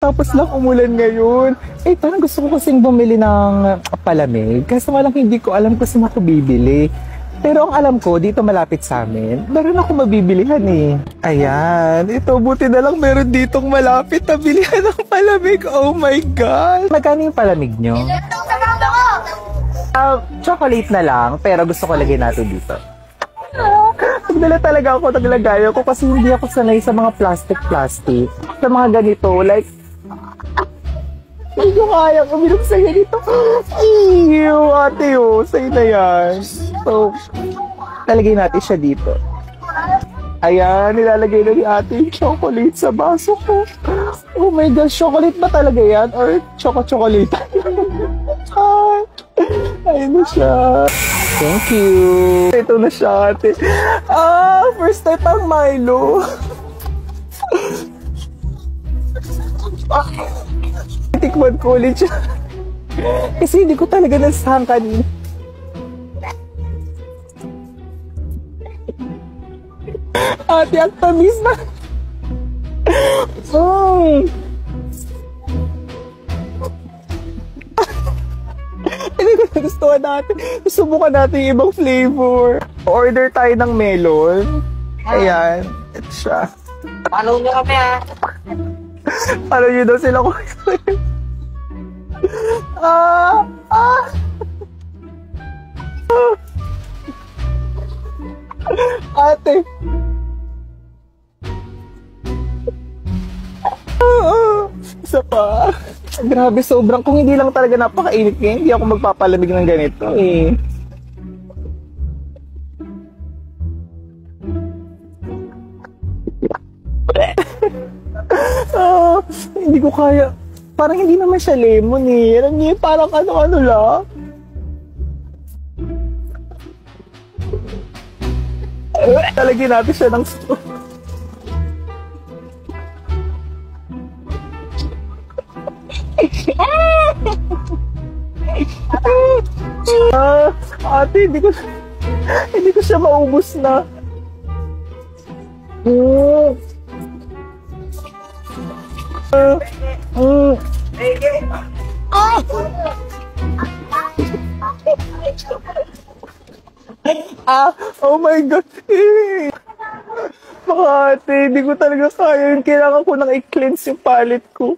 Tapos lang umulan ngayon. Eh, parang gusto ko kasing bumili ng palamig. Kasi walang hindi ko alam kung saan ako bibili. Pero ang alam ko, dito malapit sa amin, meron ako mabibilihan eh. Ayan, ito buti na lang meron ditong malapit na bilihan ng palamig. Oh my God! Magkano yung palamig nyo? Chocolate na lang, pero gusto ko lagay natin dito. Nagdala talaga ako, naglagayo ko kasi hindi ako sanay sa mga plastic. Sa mga ganito, like, hindi ko kaya uminom sa ganito. Ew, ate oh, sa'yo na yan. So, lalagay natin siya dito. Ayan, nilalagay na ni ate yung chocolate sa baso ko. Oh my gosh, chocolate ba talaga yan? Or chocolate? Ayun na siya. Thank you. Ito na siya, ate. First time ang Milo. Tikman ko ulit siya. Kasi hindi ko talaga nasahan kanina. Ate, ang tamis na. Hindi ko nagustuhan natin. Subukan natin yung ibang flavor. Order tayo ng melon. Ayan. Ito siya. Follow nyo kami ha. Follow nyo daw sila ko. Ate. Isa pa. Grabe, sobrang. Kung hindi lang talaga napakainit ngayon, hindi ako magpapalamig ng ganito eh. Hindi ko kaya. Parang hindi naman siya lemon eh. Alam niyo, parang ano-ano lang. Talagyan natin siya ng straw. Ate, hindi ko siya maubos na. Oh my God. Baka ate, hindi ko talaga kaya. Kailangan ko nang i-cleanse yung palate ko.